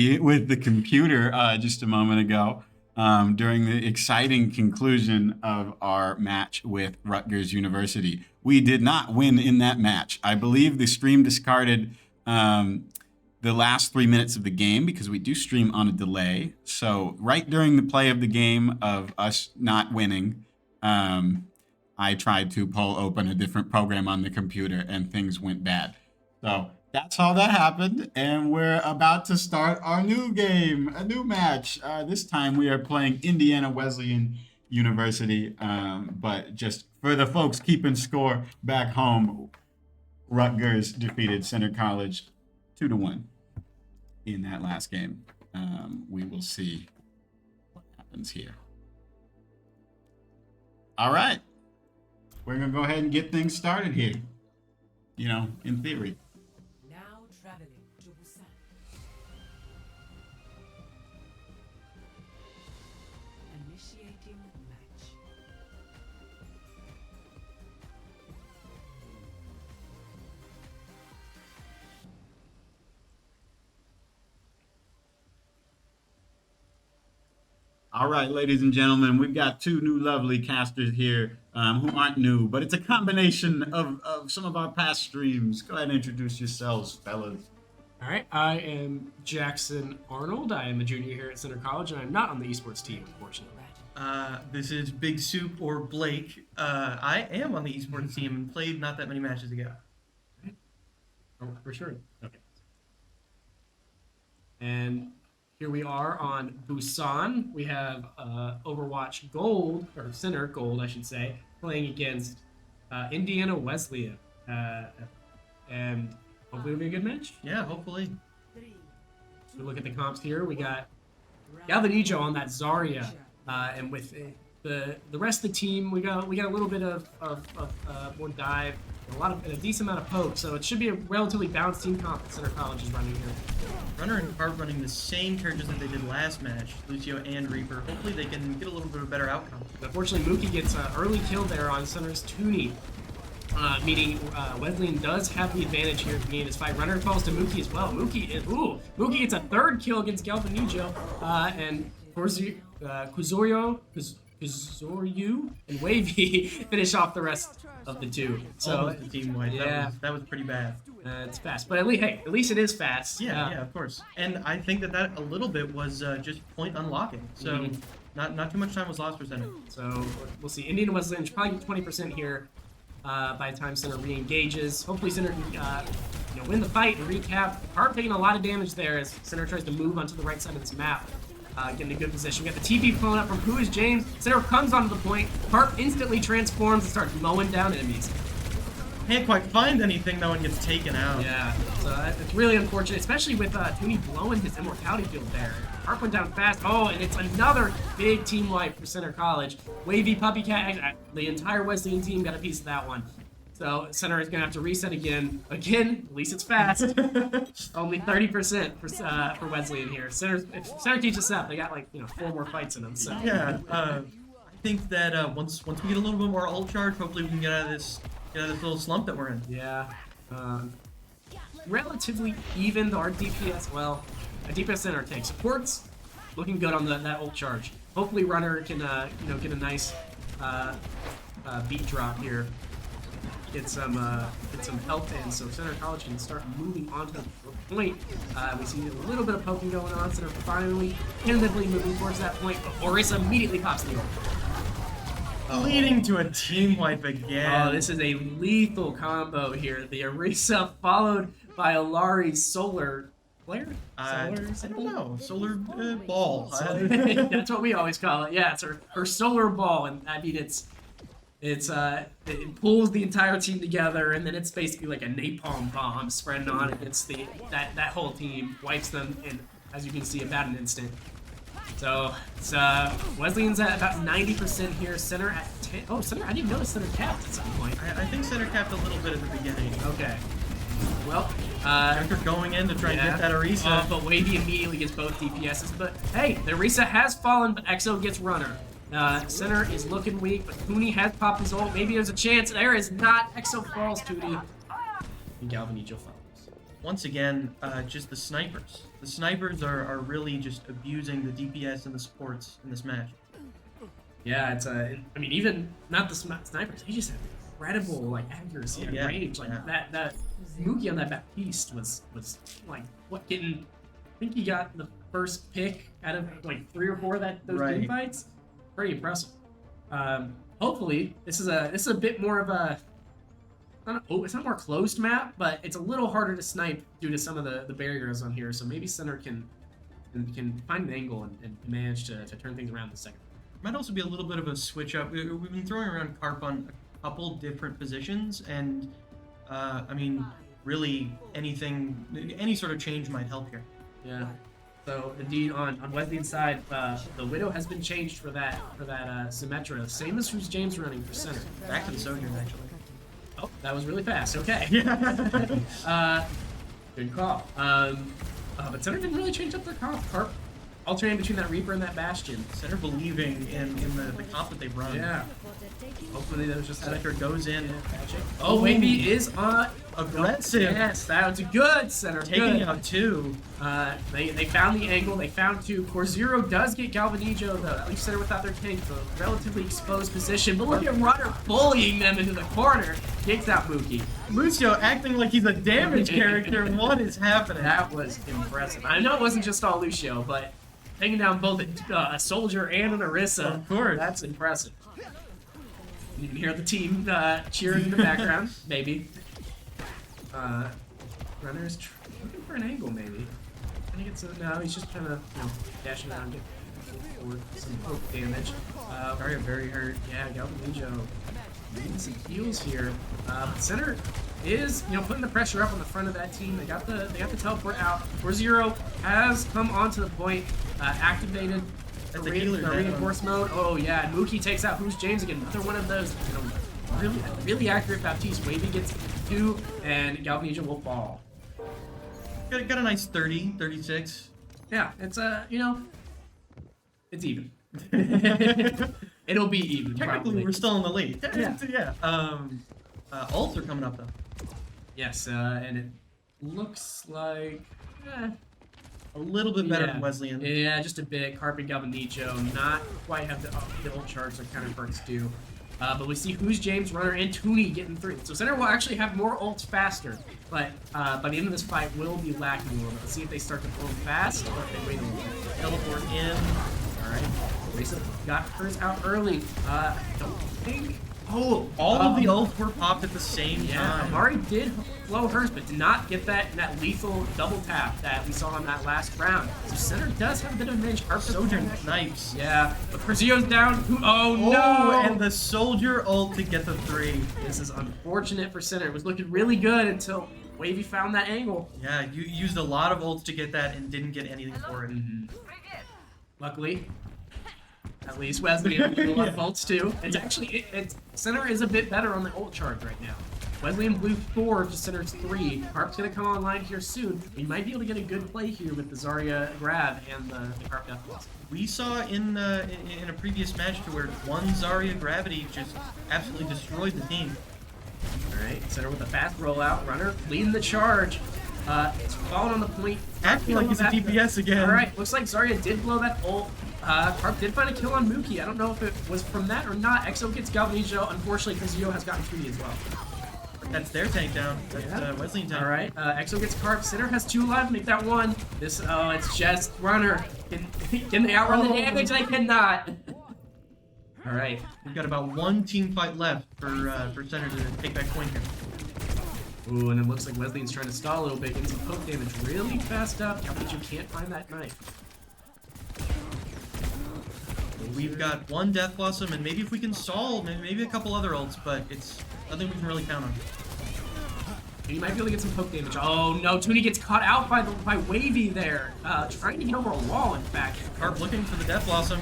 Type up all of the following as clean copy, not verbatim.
with the computer just a moment ago during the exciting conclusion of our match with Rutgers University. We did not win in that match. I believe the stream discarded the last 3 minutes of the game because we do stream on a delay. So right during the play of the game of us not winning, I tried to pull open a different program on the computer and things went bad. So that's how that happened, and we're about to start our new game, a new match. This time we are playing Indiana Wesleyan University, but just for the folks keeping score back home, Rutgers defeated Center College 2-1 in that last game. We will see what happens here. All right, we're gonna go ahead and get things started here. You know, in theory. All right, ladies and gentlemen, we've got two new lovely casters here who aren't new, but it's a combination of some of our past streams. Go ahead and introduce yourselves, fellas. All right, I am Jackson Arnold. I am a junior here at Center College, and I'm not on the esports team, unfortunately. This is Big Soup or Blake. I am on the esports team and played not that many matches ago. Oh, for sure. Okay. And here we are on Busan. We have Overwatch Gold, or Center Gold, I should say, playing against Indiana Wesleyan. And hopefully it'll be a good match. Yeah, hopefully. So we look at the comps here. We got Galvanijo on that Zarya. And with the rest of the team, we got a little bit of more dive, a decent amount of poke. So it should be a relatively balanced team comp that Center College is running here. Runner and Carp running the same characters that they did last match, Lucio and Reaper. Hopefully they can get a little bit of a better outcome. Unfortunately, Mookie gets an early kill there on Center's Toonie, meaning Wesleyan does have the advantage here at the beginning of this fight. Runner falls to Mookie as well. Mookie gets a third kill against Galvanijo, and Kuzoryu and Wavy finish off the rest of the two. So almost the team wipe. Yeah, that was pretty bad. It's fast, but at least it is fast. Yeah, of course. And I think that a little bit was just point unlocking. So not too much time was lost for Center. So we'll see. Indiana Wesleyan should probably get 20% here by the time Center re-engages. Hopefully Center can win the fight and recap. Harp taking a lot of damage there as Center tries to move onto the right side of this map. Getting a good position. We got the TP pulling up from Who is James. Center comes onto the point. Harp instantly transforms and starts mowing down enemies. Can't quite find anything though and gets taken out. Yeah, so it's really unfortunate, especially with Toonie blowing his immortality field there. Harp went down fast. Oh, and it's another big team wipe for Center College. Wavy, Puppy Cat, the entire Wesleyan team got a piece of that one. So Center is gonna have to reset again. Again, at least it's fast. Only 30% for Wesleyan here. If Center keeps us up, they got 4 more fights in them. So yeah, I think that once we get a little bit more ult charge, hopefully we can get out of this little slump that we're in. Yeah. Relatively even, our DPS. Well, a DPS Center tank supports looking good on that ult charge. Hopefully Runner can get a nice beat drop here. Get some health in, so Center College can start moving on to the point. We see a little bit of poking going on. Center finally, tentatively moving towards that point, but Orisa immediately pops the ult. Leading to a team wipe again. Oh, this is a lethal combo here. The Orisa followed by Alari's Solar Flare? I don't know. Solar Ball. That's what we always call it. Yeah, it's her Solar Ball, and I mean it pulls the entire team together, and then it's basically like a napalm bomb spreading on against that whole team, wipes them in, as you can see, about an instant. So it's Wesleyan's at about 90% here. Center at 10. Oh, Center! I didn't notice Center capped at some point. I think Center capped a little bit at the beginning. Okay. Well, after going in to try and get that Orisa. But Wavy immediately gets both DPSs. But hey, the Orisa has fallen, but EXO gets Runner. Center is looking weak, but Toonie has popped his ult. Maybe there's a chance. There is not. EXO falls, Toonie. And Galvanijo follows. Once again, just the snipers. The snipers are really just abusing the DPS and the supports in this match. Yeah, it's I mean, even not the snipers, they just have incredible like accuracy and Yeah, range. Like yeah. that Mookie on that Baptiste was like what getting. I think he got the first pick out of like 3 or 4 of those Right. team fights. Pretty impressive. Hopefully, this is a bit more of a. It's not more closed map, but it's a little harder to snipe due to some of the barriers on here. So maybe Center can find an angle and manage to turn things around in the second. Might also be a little bit of a switch up. We've been throwing around Carp on a couple different positions, and I mean, really any sort of change might help here. Yeah. So indeed, on Wesleyan's side, the Widow has been changed for that Symmetra, same as who's James running for Center. Back to the Sojourn, actually. Oh, that was really fast. Okay. Good call. But Center didn't really change up their comp. Carp alternating between that Reaper and that Bastion. Center believing in the comp that they've run. Yeah. Hopefully that was just Center goes in. magic. Oh, Wavy is Aggressive. Yes, that was good, Center. Taking good. out 2. They found the angle. They found 2. Corzero does get Galvanijo, though. At least Center without their tank, so relatively exposed position. But look at Runner bullying them into the corner. Takes out Mookie. Lucio acting like he's a damage character. What is happening? That was impressive. I know it wasn't just all Lucio, but taking down both a Soldier and an Orisa. Of course. That's impressive. You can hear the team cheering in the background, maybe. Runner's looking for an angle, maybe. I think it's no, he's just kind of dashing around, getting forward some poke damage. Very hurt. Yeah, Galvanijo needing some heals here. Center is putting the pressure up on the front of that team. They got the teleport out. 4-0 has come onto the point, activated That's the a healer down. reinforce mode. Oh yeah, and Mookie takes out Who's James again. Another one of those really accurate Baptiste. Wavy gets 2, and Galvanijo will fall. Got a nice 30, 36. Yeah, it's it's even. It'll be even. Technically, probably. we're still in the lead. Yeah. Ults are coming up though. Yes, and it looks like A little bit better than Wesleyan. Yeah, just a bit. Carp and Galvanijo not quite have the ult charge that counterparts do. But we see Who's James, Runner, and Tooney getting through. So Center will actually have more ults faster, but by the end of this fight will be lacking a little bit. Let's see if they start to blow fast or if they wait a little bit. Teleport in. Alright. Risa got hers out early. I don't think. Oh, All of the ults were popped at the same yeah, time. Amari did blow hers, but did not get that lethal double tap that we saw in that last round. So Center does have a bit of advantage. Sojourn snipes. Yeah, but Corzio's down. Oh no! Oh, and the Soldier ult to get the 3. This is unfortunate for Center. It was looking really good until Wavy found that angle. Yeah, you used a lot of ults to get that and didn't get anything for it. Luckily, at least Wesley has a lot of ults too. It's actually Center is a bit better on the ult charge right now. Wesley and Blue 4 to Center's 3. Carp's gonna come online here soon. We might be able to get a good play here with the Zarya grab and the Carp Death Blossom. We saw in a previous match to where one Zarya gravity just absolutely destroyed the team. Alright, Center with a fast rollout. Runner leading the charge. It's falling on the point. Acting like he's a DPS again. Alright, looks like Zarya did blow that ult. Carp did find a kill on Mookie. I don't know if it was from that or not. EXO gets Galvanijo. Unfortunately, Corzio has gotten 3 as well. That's their tank down. That's Wesleyan tank. Alright, EXO gets Carp. Center has 2 alive. Make that 1. It's just Runner. Can they outrun the damage? I cannot. Alright. We've got about 1 team fight left for Center to take back point here. Ooh, and it looks like Wesleyan's trying to stall a little bit, getting some poke damage really fast up. Galvanijo can't find that knife. We've got 1 Death Blossom, and maybe if we can solve, maybe a couple other ults, but it's nothing we can really count on. He might be able to get some poke damage. Oh no, Tooney gets caught out by Wavy there. Trying to get over a wall, in fact. Carp looking for the Death Blossom.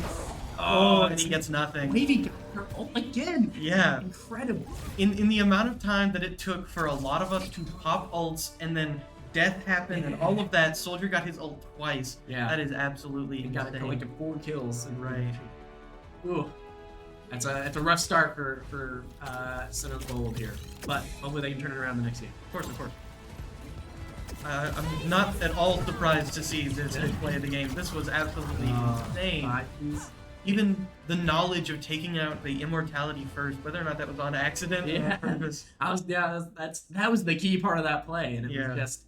Oh, and he gets nothing. Wavy got her ult again. Yeah. Incredible. In the amount of time that it took for a lot of us to pop ults and then death happened and all of that, Soldier got his ult twice. Yeah. That is absolutely He got it insane. like 4 kills. And Right. Ooh. That's a rough start for Center Gold here. But hopefully they can turn it around the next game. Of course, of course. I'm not at all surprised to see this play of the game. This was absolutely insane. Even the knowledge of taking out the immortality first, whether or not that was on accident or on purpose. That was the key part of that play, and it Yeah. was just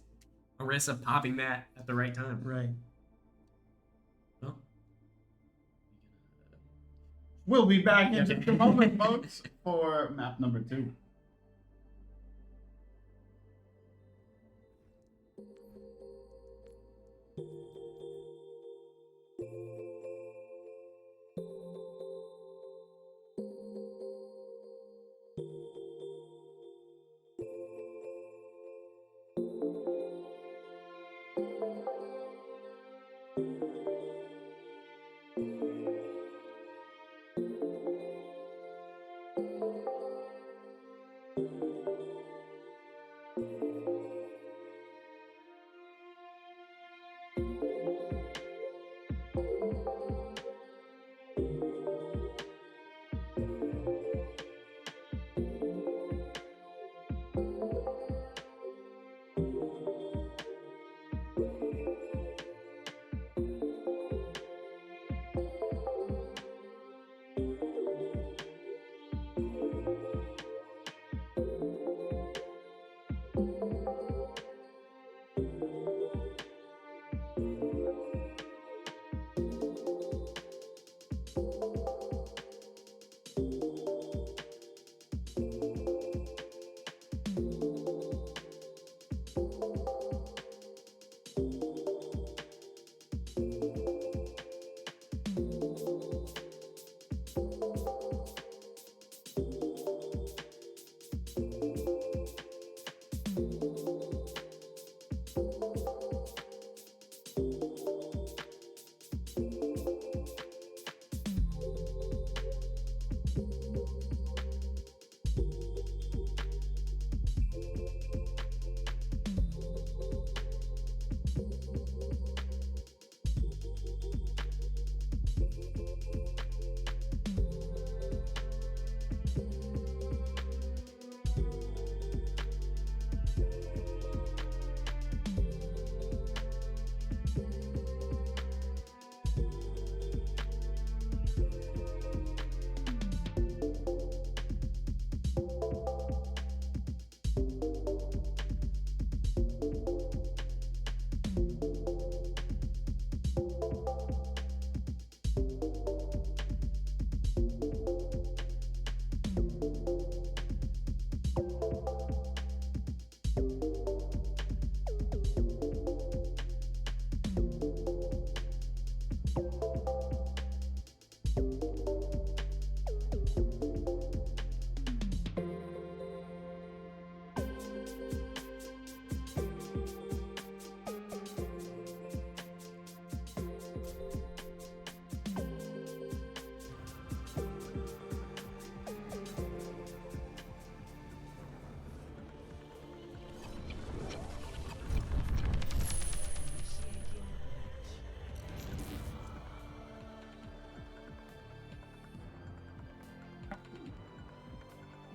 Orisa popping that at the right time. Right. Well, We'll be back in just a moment, folks, for map number 2.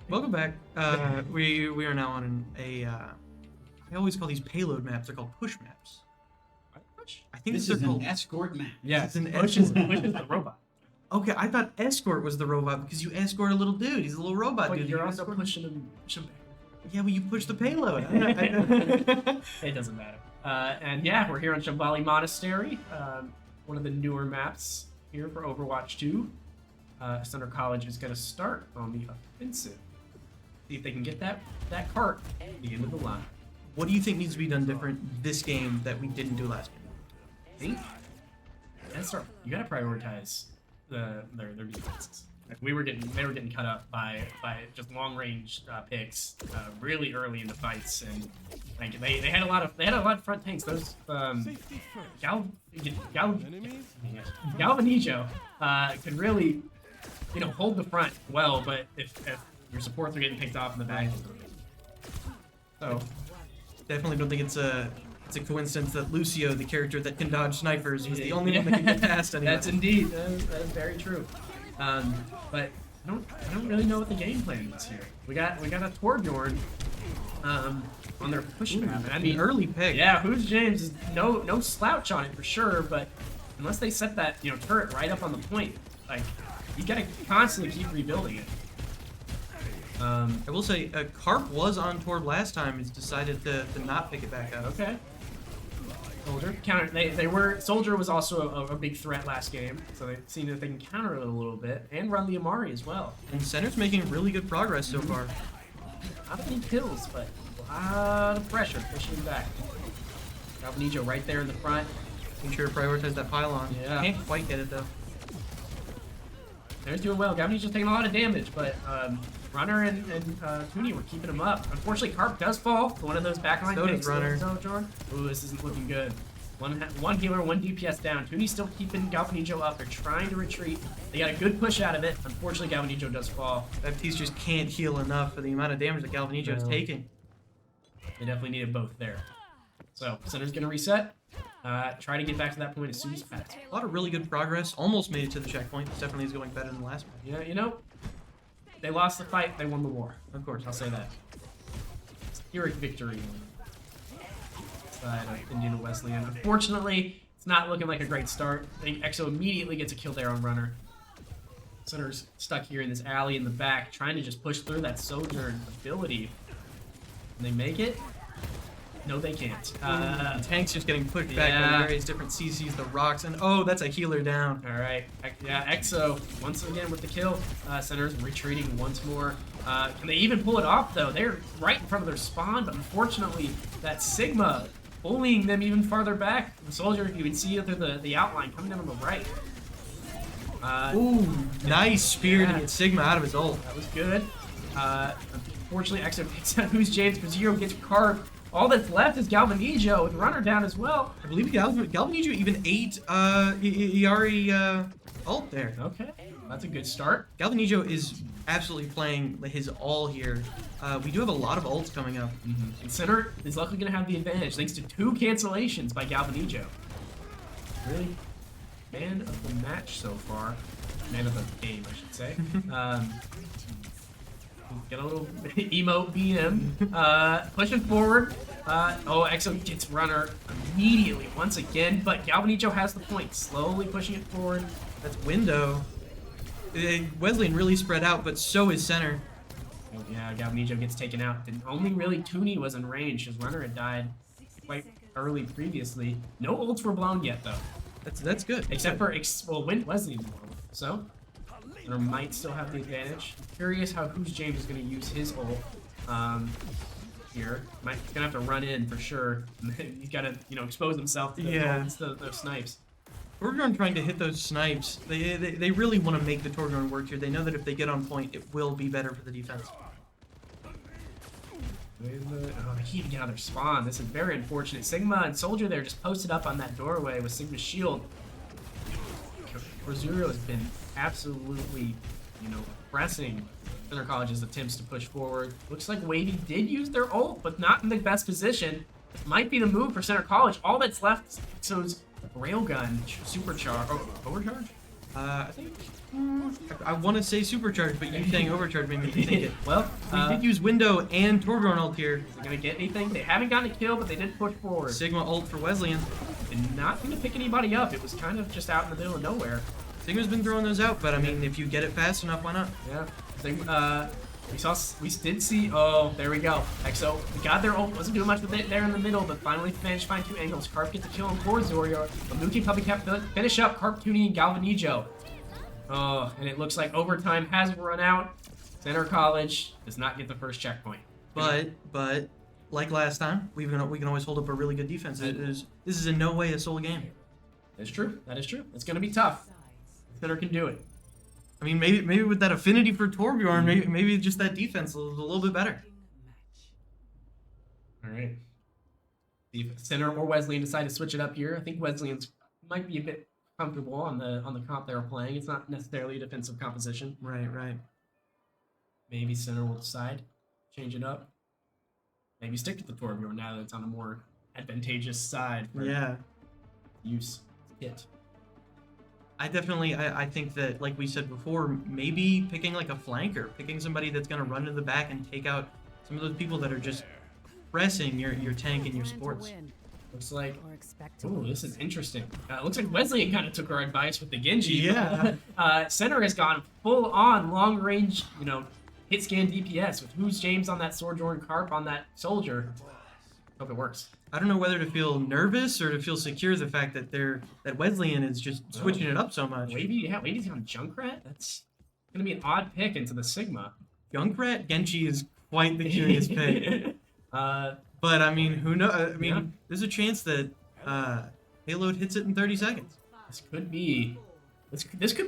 Welcome back. We are now on I always call these payload maps. They're called push maps. I think This they're is called. an escort map. Yeah, It's an Push is the robot. Okay, I thought escort was the robot because you escort a little dude. He's a little robot But dude. you're You also escort- pushing him. Yeah, well, you push the payload. It doesn't matter. And yeah, we're here on Shambhali Monastery, one of the newer maps here for Overwatch 2. Center College is going to start on the offensive. See if they can get that cart at the end of the line. What do you think needs to be done different this game that we didn't do last game? I think you got to prioritize their defenses. Like they were getting cut up by just long range picks really early in the fights, and like they had a lot of front tanks. Those Galvanijo could really hold the front well, but if your supports are getting picked off in the back, so Definitely don't think it's a coincidence that Lucio, the character that can dodge snipers, was the only one that can get past anyone. That's indeed that is very true. But I don't really know what the game plan is here. We got a Torbjorn on their push map. And I An mean, early pick. yeah, Who's James is no slouch on it for sure, but unless they set that, you know, turret right up on the point, like, you gotta constantly keep rebuilding it. I will say, Carp was on Torb last time. He's decided to not pick it back up. Okay. Soldier counter. They were Soldier was also a big threat last game, so they've seen that they can counter it a little bit and run the Amari as well. And Center's making really good progress so far. Not many kills, but a lot of pressure pushing him back. Galvanijo right there in the front. Make sure to prioritize that pylon. Yeah. Can't quite get it though. They're doing well. Galvanijo's taking a lot of damage, but Runner and Toonie were keeping him up. Unfortunately, Carp does fall to one of those backline So does picks. Runner. Ooh, this isn't looking good. One healer, one DPS down. Toonie's still keeping Galvanijo up. They're trying to retreat. They got a good push out of it. Unfortunately, Galvanijo does fall. FTs just can't heal enough for the amount of damage that Galvanijo is No. taking. They definitely needed both there. So, Center's going to reset. Try to get back to that point as soon as possible. A lot of really good progress. Almost made it to the checkpoint. This definitely is going better than the last one. Yeah, you know, they lost the fight, they won the war. Of course. I'll say that. It's Pyrrhic victory. Side of Indiana Wesleyan. Unfortunately, it's not looking like a great start. I think EXO immediately gets a kill there on Runner. Center's stuck here in this alley in the back, trying to just push through that Sojourn ability. Can they make it? No, they can't. The tank's just getting pushed back by yeah. the various different CCs, the rocks, and oh, that's a healer down. All right, yeah, EXO once again with the kill. Center's retreating once more. Can they even pull it off though? They're right in front of their spawn, but unfortunately, that Sigma bullying them even farther back. The Soldier, you can see the outline coming down on the right. Ooh, nice spear yeah. to get Sigma out of his ult. That was good. Unfortunately, EXO picks out Who's James, but Zero gets carved. All that's left is Galvanijo with Runner down as well. I believe Galvanijo even ate Iari ult there. Okay, that's a good start. Galvanijo is absolutely playing his all here. We do have a lot of ults coming up. And Center is luckily going to have the advantage thanks to 2 cancellations by Galvanijo. Really, man of the match so far. Man of the game, I should say. Get a little emote BM. Pushing forward. EXO gets Runner immediately once again, but Galvanijo has the point. Slowly pushing it forward. That's Window. Wesleyan really spread out, but so is Center. Oh, yeah, Galvanijo gets taken out. And only really Toonie was in range, because Runner had died quite early previously. No ults were blown yet, though. That's good. Except for, Wesley's blown. So, Center might still have the advantage. I'm curious how Who's James is going to use his ult here. He's going to have to run in for sure. He's got to, expose himself to those snipes. Torbjorn trying to hit those snipes. They really want to make the Torbjorn work here. They know that if they get on point, it will be better for the defense. They keep getting out of their spawn. This is very unfortunate. Sigma and Soldier there just posted up on that doorway with Sigma's shield. Rosario has been absolutely, pressing Center College's attempts to push forward. Looks like Wavy did use their ult, but not in the best position. This might be the move for Center College. All that's left is EXO's railgun supercharge. Overcharge? I think I want to say supercharge, but you saying overcharge made me think it. Well, We did use Window and Torbjorn ult here. Is it gonna get anything? They haven't gotten a kill, but they did push forward. Sigma ult for Wesleyan. And not gonna pick anybody up. It was kind of just out in the middle of nowhere. Sigma's been throwing those out, but I mean, if you get it fast enough, why not? Yeah. We did see. Oh, there we go. EXO got their ult. Wasn't doing much with it there in the middle, but finally managed to find 2 angles. Carp gets a kill on for Zorio. Mamuki probably kept finish up Carp, Toonie, and Galvanijo. Oh, and it looks like overtime has run out. Center College does not get the first checkpoint. But like last time, we can always hold up a really good defense. This is in no way a solo game. That's true. That is true. It's gonna be tough. Center can do it. I mean, maybe with that affinity for Torbjorn, maybe just that defense is a little bit better. All right. See if Center or Wesleyan decide to switch it up here. I think Wesleyan's might be a bit comfortable on the comp they were playing. It's not necessarily a defensive composition. Right. Maybe Center will decide, change it up. Maybe stick to the Torbjorn now that it's on a more advantageous side for use hit. I think that, like we said before, maybe picking like a flanker, picking somebody that's going to run to the back and take out some of those people that are just pressing your tank and your supports. Looks like, ooh, this is interesting. Looks like Wesleyan kind of took our advice with the Genji. Yeah. Center has gone full on long range, you know, hit scan DPS with Who's James on that Sojourn Carp on that soldier. Hope it works. I don't know whether to feel nervous or to feel secure the fact that that Wesleyan is just switching it up so much. Wavy, yeah, Wavy's on Junkrat. That's gonna be an odd pick into the Sigma. Junkrat Genji is quite the curious pick. But I mean, who knows? I mean, Yeah. there's a chance that Payload hits it in 30 seconds. This could be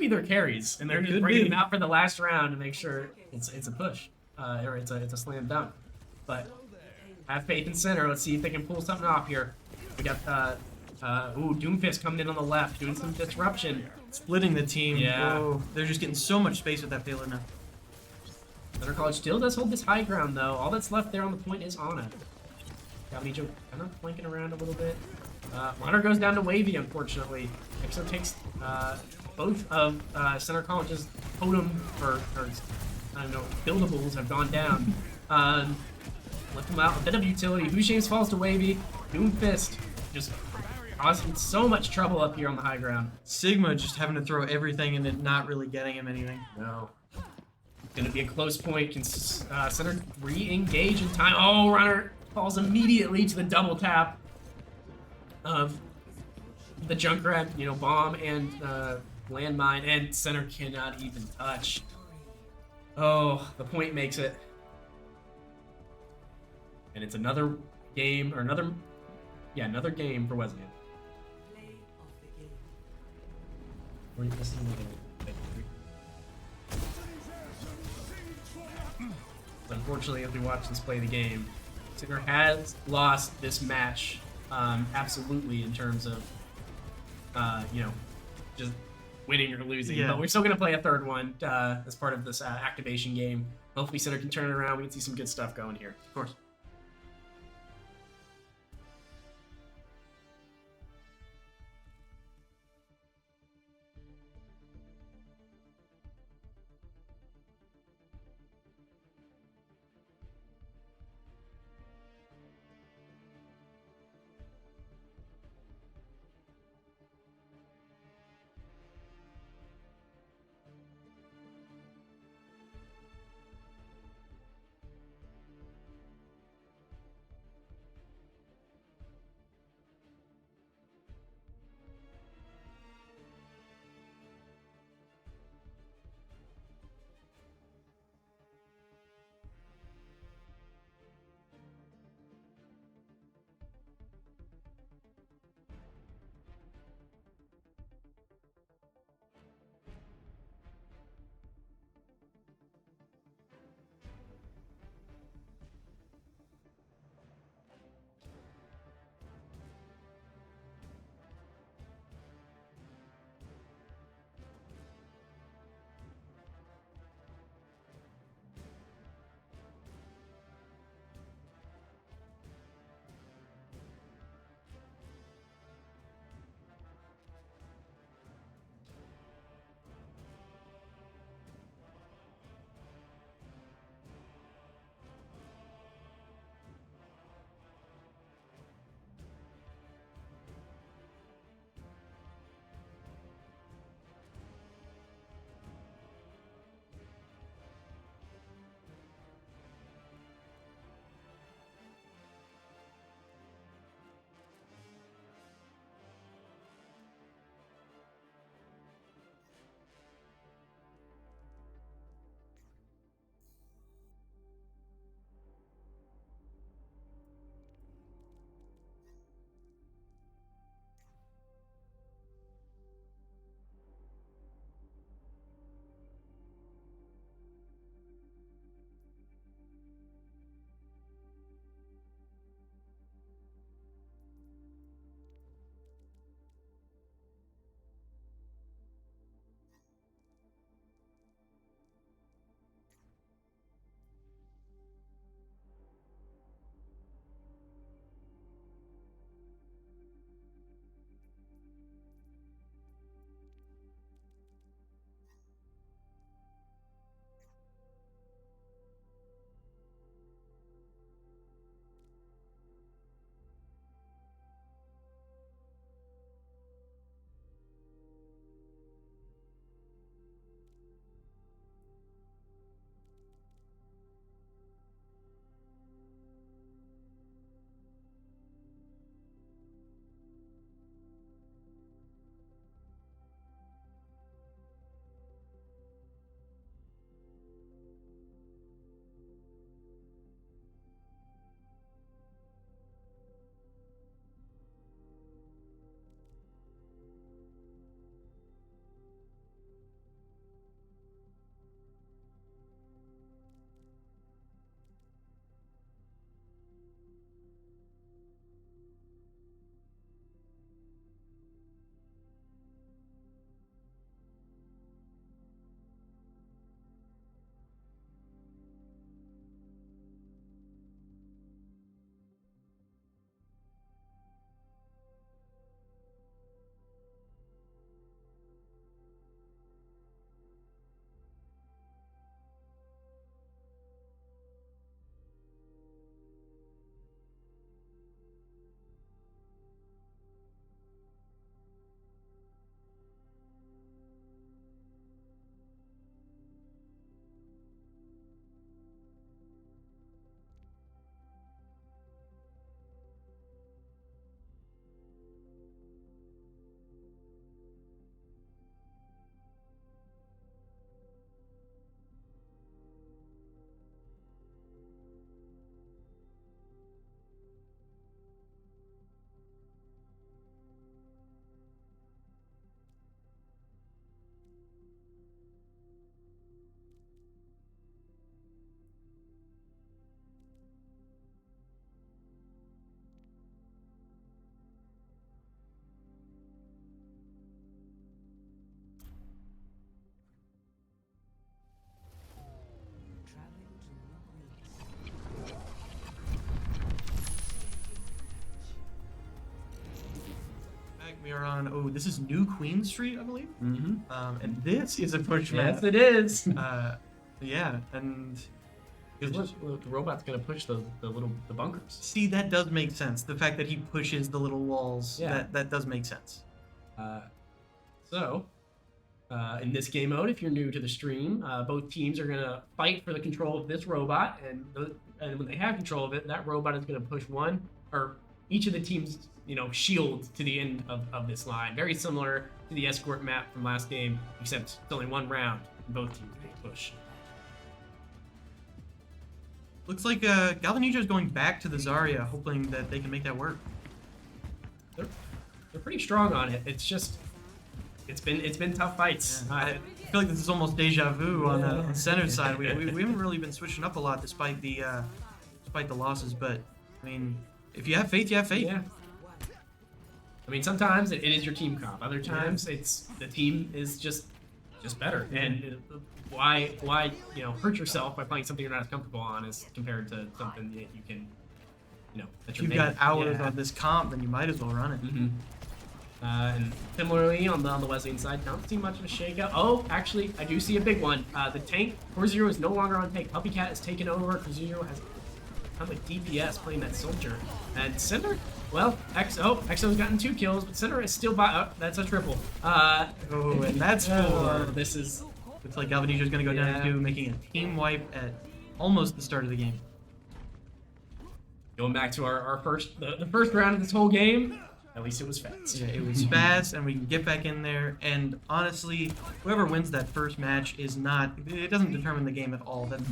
their carries, and they're It just could bringing be. them out for the last round to make sure it's a push, or it's a slam dunk. But have faith in Center. Let's see if they can pull something off here. We got Doomfist coming in on the left, doing some disruption. Splitting the team. Yeah. Whoa. They're just getting so much space with that Payload now. Center College still does hold this high ground though. All that's left there on the point is Ana. Galmijo kind of flanking around a little bit. Runner goes down to Wavy, unfortunately. Exo takes both of Center College's totem, or I don't know, buildables have gone down. Left them out, a bit of utility. Who James falls to Wavy. Doomfist just causing so much trouble up here on the high ground. Sigma just having to throw everything and it not really getting him anything. No. Gonna be a close point. Can Center re-engage in time? Oh, Runner falls immediately to the double tap of the Junkrat, you know, bomb and landmine, and Center cannot even touch. Oh, the point makes it. And it's another game, or another game for Wesleyan. Unfortunately, as we watch this play the game, Center has lost this match, absolutely, in terms of, you know, just winning or losing. Yeah. But we're still going to play a third one as part of this activation game. Hopefully Center can turn it around. We can see some good stuff going here. Of course. We are on, this is New Queen Street, I believe. Mm-hmm. And this is a push map. Yes, it is. Yeah, and Because look, the robot's gonna push the bunkers. see, that does make sense. The fact that he pushes the little walls, Yeah. that does make sense. In this game mode, if you're new to the stream, both teams are gonna fight for the control of this robot, and when they have control of it, that robot is gonna push one or each of the teams, shield to the end of this line. Very similar to the escort map from last game, except it's only one round, and both teams may push. Looks like Galvanijo is going back to the Zarya, hoping that they can make that work. They're pretty strong on it. It's just it's been tough fights. Yeah. I feel like this is almost deja vu on the center side. We haven't really been switching up a lot despite the losses, but I mean, if you have faith, you have faith. Yeah. I mean, sometimes it is your team comp. Other times it's the team is just better. And why hurt yourself by playing something you're not as comfortable on as compared to something that you can that If you've got hours on this comp, then you might as well run it. Mm-hmm. And similarly on the Wesleyan side, don't see much of a shakeout. Oh, actually, I do see a big one. The tank, CoreZero is no longer on tank. Puppycat has taken over. CoreZero has kind of like DPS playing that soldier. And Cinder, well, XO's gotten 2 kills, but Cinder is still by. Oh, that's a triple. And that's for. This is. Looks like Galvanijo is going to go down to 2, making a team wipe at almost the start of the game. Going back to our first the first round of this whole game. At least it was fast. Yeah, it was fast, and we can get back in there. And honestly, whoever wins that first match it doesn't determine the game at all. That's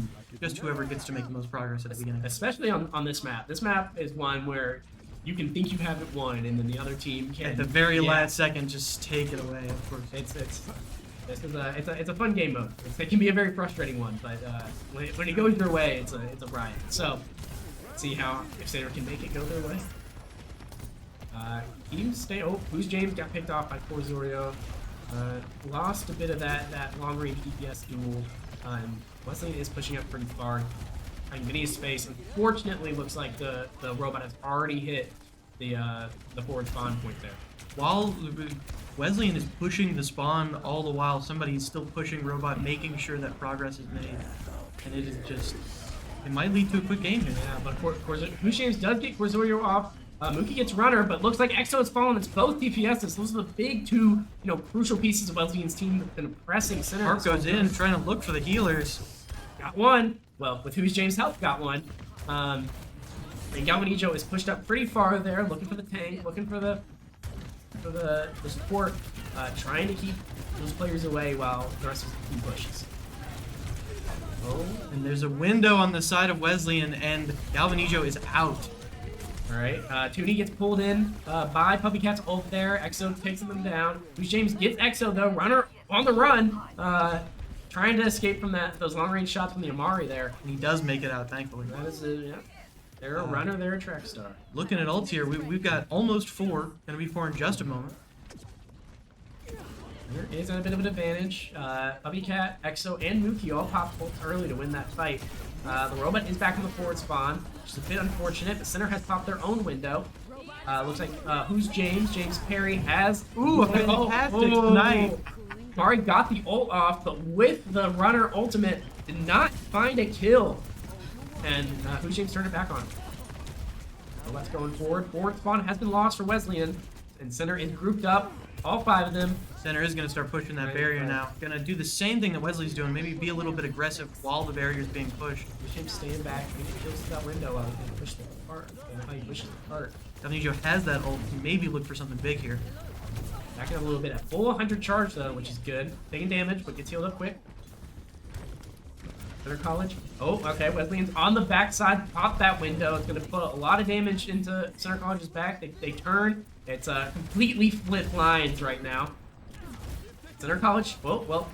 just whoever gets to make the most progress at the beginning. Especially on this map. This map is one where you can think you haven't won, and then the other team can. At the very last second, just take it away. Of course, it's a fun game mode. It can be a very frustrating one, but when it goes your way, it's a riot. So, see if Saber can make it go their way. Teams stay. Who's James got picked off by CoreZero. Lost a bit of that long range DPS duel. And Wesley is pushing up pretty far. Trying to get his space. Unfortunately, looks like the robot has already hit the forward spawn point there. While Wesleyan is pushing the spawn, all the while somebody's still pushing robot, making sure that progress is made. And it is just. It might lead to a quick game here. Yeah, but Who's James does get CoreZero off. Mookie gets runner, but looks like EXO has fallen. It's both DPSs. Those are the big two, crucial pieces of Wesleyan's team that's been pressing center. Mark goes in, trying to look for the healers. Got one. Well, with Who's James' help, got one. And Galvanijo is pushed up pretty far there, looking for the tank, looking for the support, trying to keep those players away while the rest of the team pushes. Oh, and there's a window on the side of Wesleyan, and Galvanijo is out. Alright, Toonie gets pulled in by Puppycat's ult there. EXO takes them down. Who's James gets EXO though. Runner on the run. Trying to escape from those long range shots from the Amari there. And he does make it out, thankfully. That is they're a runner, they're a track star. Looking at ults here, we've got almost 4. Gonna be 4 in just a moment. There is a bit of an advantage. Puppycat, EXO, and Mookie all popped ults early to win that fight. The robot is back in the forward spawn, which is a bit unfortunate, but Center has popped their own window. Looks like, who's James? James Perry has... Ooh, a fantastic night. Mari got the ult off, but with the runner ultimate, did not find a kill. And who's James turned it back on. Robot's going forward. Forward spawn has been lost for Wesleyan, and Center is grouped up. All 5 of them. Center is going to start pushing that barrier now. Going to do the same thing that Wesley's doing. Maybe be a little bit aggressive while the barrier is being pushed. Him stand back, maybe kills that window out and push the cart. And how he pushes the cart. Galvanijo has that ult. Maybe look for something big here. Backing up a little bit at full 100 charge though, which is good. Taking damage, but gets healed up quick. Center College. Oh, okay. Wesleyan's on the backside. Pop that window. It's going to put a lot of damage into Center College's back. They turn. It's completely flipped lines right now. Center College. Well,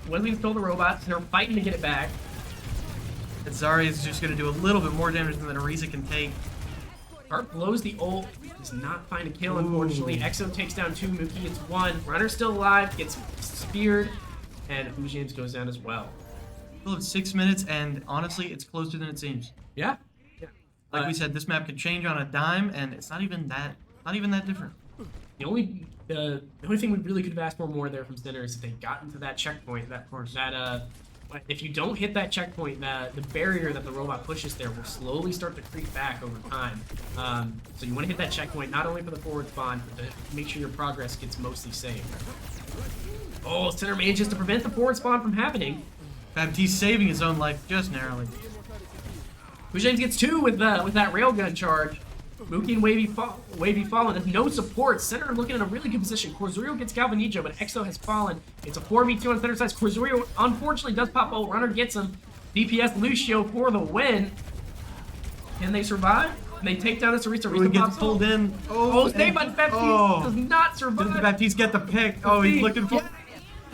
Wesleyan stole the robot, so they're fighting to get it back. And Zarya is just going to do a little bit more damage than Arisa can take. Cart blows the ult. Does not find a kill, unfortunately. EXO takes down 2. Mookie gets 1. Runner's still alive. Gets speared. And Who's James goes down as well. Still have 6 minutes, and honestly, it's closer than it seems. Yeah. Like we said, this map could change on a dime, and it's not even that different. The only the only thing we really could have asked for more there from Center is if they got into that checkpoint. If you don't hit that checkpoint, the barrier that the robot pushes there will slowly start to creep back over time. So you want to hit that checkpoint not only for the forward spawn, but to make sure your progress gets mostly safe. Oh, Center manages to prevent the forward spawn from happening. Baptiste saving his own life just narrowly. Who's James gets 2 with that railgun charge. Mookie and Wavy fallen. There's no support. Center looking in a really good position. Corzurio gets Galvanijo, but Exo has fallen. It's a 4v2 on Center side. Corzurio unfortunately does pop ult. Runner gets him. DPS Lucio for the win. Can they survive? Can they take down this Arisa? He gets pulled in. Oh, saved by Baptiste. Does not survive. Did Baptiste get the pick? Oh, he's looking for...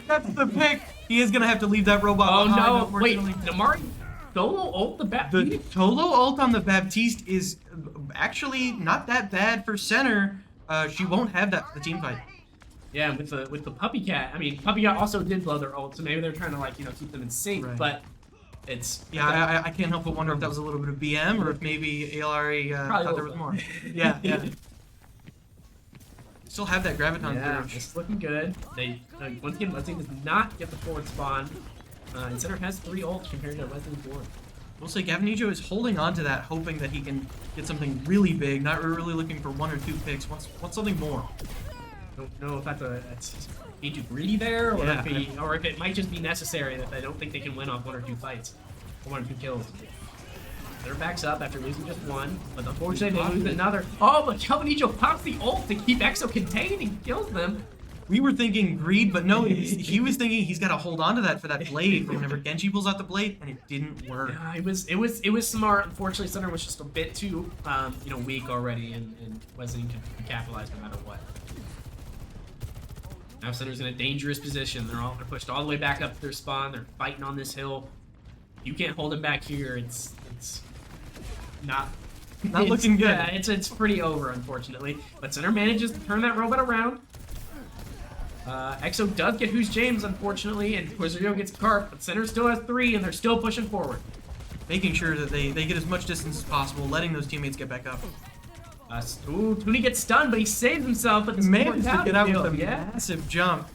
That's the pick. He is going to have to leave that robot behind, no. Wait, unfortunately. Namari solo ult the Baptiste? The solo ult on the Baptiste is actually not that bad for Center. She won't have that for the team fight. Yeah, with the Puppy Cat. I mean, Puppy Cat also did blow their ult, so maybe they're trying to keep them in sync. Right. But it's I can't help but wonder if that was a little bit of BM or if maybe ALRE thought there was more. Yeah. Still have that graviton surge. It's looking good. They once again, Wesley does not get the forward spawn. And Center has 3 ults compared to Wesley's 4. We'll say Galvanijo is holding on to that, hoping that he can get something really big, not really looking for 1 or 2 picks, wants something more. Don't know if that's being too greedy there, or if it might just be necessary that they don't think they can win off 1 or 2 fights, or 1 or 2 kills. Center backs up after losing just 1, but unfortunately they lose another. Oh, but Galvanijo pops the ult to keep Exo contained and kills them. We were thinking greed, but no, he was thinking he's got to hold on to that for that blade for whenever Genji pulls out the blade, and it didn't work. Yeah, it was smart. Unfortunately, Center was just a bit too, weak already, and Wesley can capitalize no matter what. Now Center's in a dangerous position. They're pushed all the way back up to their spawn. They're fighting on this hill. You can't hold them back here. It's not looking good. Yeah, it's pretty over, unfortunately. But Center manages to turn that robot around. Exo does get Who's James, unfortunately, and Corzurio gets Carp, but Center still has 3, and they're still pushing forward. Making sure that they get as much distance as possible, letting those teammates get back up. Toonie gets stunned, but he saves himself, but the manages to get out with a massive jump.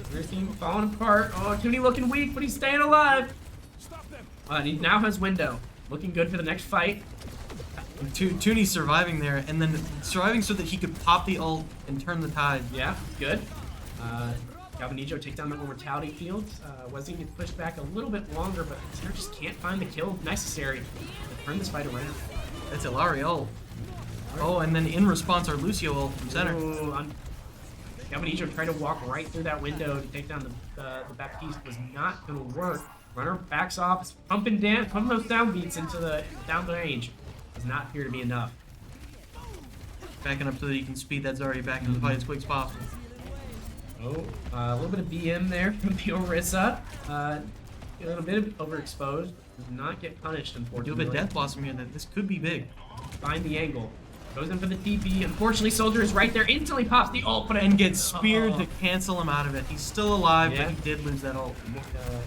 Everything falling apart. Oh, Toonie looking weak, but he's staying alive. And he now has Window. Looking good for the next fight. Toonie's surviving there, and then surviving so that he could pop the ult and turn the tide. Yeah, good. Galvanijo takes down the mortality field. Wesley gets pushed back a little bit longer, but Center just can't find the kill necessary to turn this fight around. That's Ilari ult. Oh, and then in response, our Lucio ult from Center. Galvanijo tried to walk right through that window to take down the Baptiste. Was not going to work. Runner backs off, pumping those down beats into down the range. Does not appear to be enough. Backing up so that he can speed that Zarya back into the fight as quick as possible. Oh, a little bit of BM there from the Orisa. A little bit of overexposed. Does not get punished, unfortunately. A little bit Death Blossom here. This could be big. Find the angle. Goes in for the TP. Unfortunately, Soldier is right there. Instantly pops the ult, and gets speared to cancel him out of it. He's still alive, but he did lose that ult.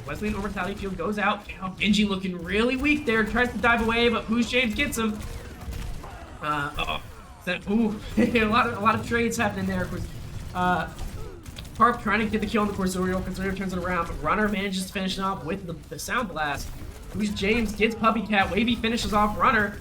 Wesley in Mortality Field goes out. Genji looking really weak there. Tries to dive away, but Who's James gets him. A lot of trades happening there. Parp trying to get the kill on the Corzurio. Corzurio turns it around, but Runner manages to finish it off with the Sound Blast. Who's James gets Puppy Cat. Wavy finishes off Runner.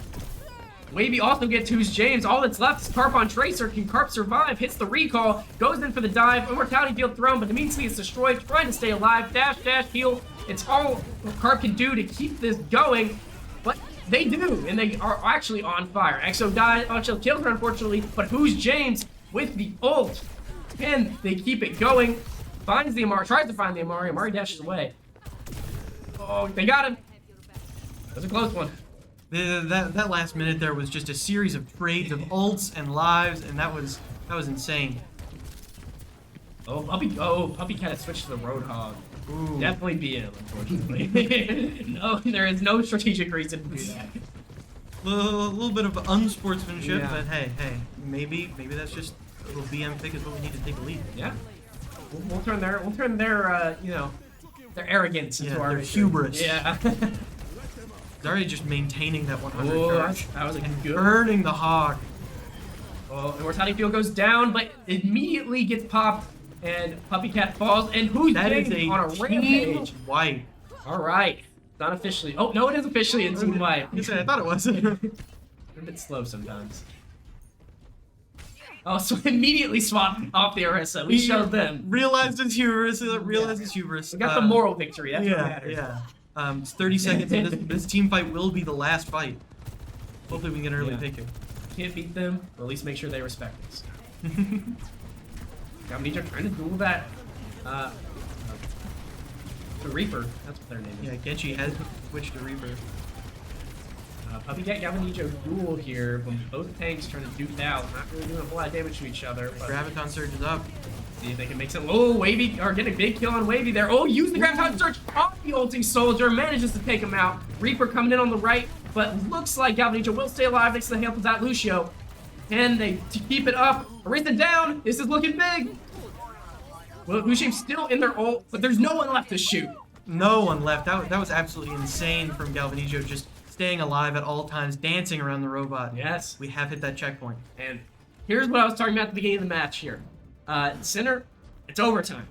Wavy also gets Who's James. All that's left is Carp on Tracer. Can Carp survive? Hits the recall. Goes in for the dive. Immortality Field thrown, but immediately it's destroyed. Trying to stay alive. Dash, heal. It's all Carp can do to keep this going. But they do, and they are actually on fire. Exo dies. Ochel kills her, unfortunately. But Who's James with the ult? Can they keep it going? Finds the Amari. Tries to find the Amari. Amari dashes away. Oh, they got him. That was a close one. That last minute there was just a series of trades of ults and lives, and that was insane. Puppy Cat has switched to the Roadhog. Ooh. Definitely BM, unfortunately. No, there is no strategic reason to do that. A little bit of unsportsmanship, but hey, maybe that's just a little BM pick is what we need to take a lead. Yeah, we'll turn their their arrogance into our hubris. Yeah. Zarya just maintaining that 100 charge. That was a good. Burning the hog. Oh, Immortality Field goes down, but immediately gets popped, and Puppy Cat falls, and who's That is getting a on a team rampage? wipe. All right. Not officially. Oh, no, it is officially a team wipe. I thought it was. They're a bit slow sometimes. Oh, so immediately swapped off the Orisa. We showed them. Realized it's hubris. Realized it's hubris. We got the moral victory. That's what Yeah, matters. yeah. It's 30 seconds. And this team fight will be the last fight. Hopefully we can get an early pick here. Can't beat them, but at least make sure they respect us. Gamnija trying to duel that. The Reaper. That's what their name is. Yeah, Genji has switched to Reaper. Puppy Cat Galvanijo duel here, but both tanks trying to duke it out. Not really doing a whole lot of damage to each other. But Graviton surges up. see if they can make some. Oh, Wavy, or get a big kill on Wavy there. Oh, use the Graviton Surge on the ulting Soldier. Manages to take him out. Reaper coming in on the right, but looks like Galvanijo will stay alive next to the help of that Lucio. Can they keep it up? Orisa down. This is looking big. Well, Lucian's still in their ult, but there's no one left to shoot. No one left. That was absolutely insane from Galvanijo, just staying alive at all times, dancing around the robot. Yes. We have hit that checkpoint. And here's what I was talking about at the beginning of the match here. Center, it's overtime.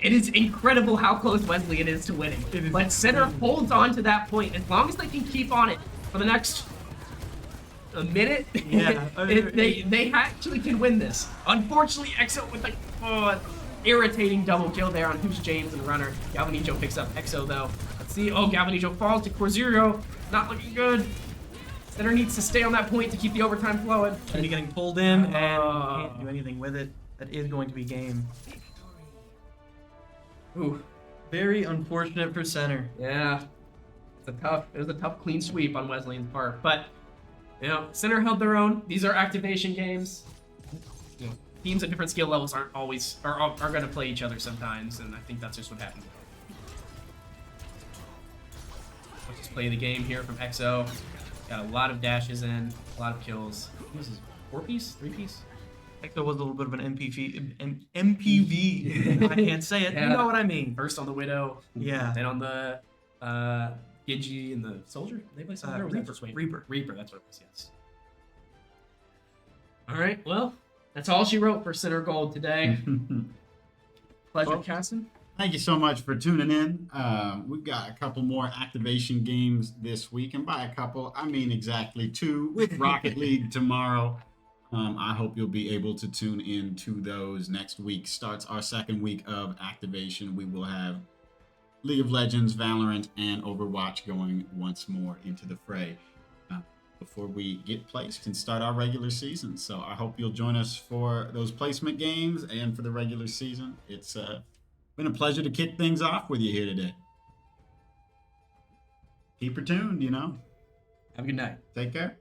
It is incredible how close Wesley it is to winning. But Center holds on to that point. As long as they can keep on it for the next minute, Yeah. they actually can win this. Unfortunately, EXO with like irritating double kill there on Who's James and Runner. Galvanijo picks up EXO though. Let's see. Oh, Galvanijo falls to Corzero. Not looking good. Center needs to stay on that point to keep the overtime flowing. Gonna be getting pulled in and can't do anything with it. That is going to be game. Ooh. Very unfortunate for Center. Yeah. It was a tough clean sweep on Wesleyan's part. But you know, Center held their own. These are activation games. You know, teams at different skill levels aren't always are gonna play each other sometimes, and I think that's just what happened. Let's just play the game here from EXO. Got a lot of dashes in, a lot of kills. This is 4-piece, 3-piece. EXO was a little bit of an MPV. I can't say it. Yeah. You know what I mean. First on the Widow, Yeah. then on the Genji and the Soldier. They play Soldier or Reaper? Wait, Reaper, that's what it was, yes. Alright, well, that's all she wrote for Center Gold today. Pleasure casting. Thank you so much for tuning in. We've got a couple more activation games this week, and by a couple, I mean exactly 2 with Rocket League tomorrow. I hope you'll be able to tune in to those next week. Starts our second week of activation. We will have League of Legends, Valorant, and Overwatch going once more into the fray before we get placed and start our regular season. So I hope you'll join us for those placement games and for the regular season. It's been a pleasure to kick things off with you here today. Keep her tuned, you know. Have a good night. Take care.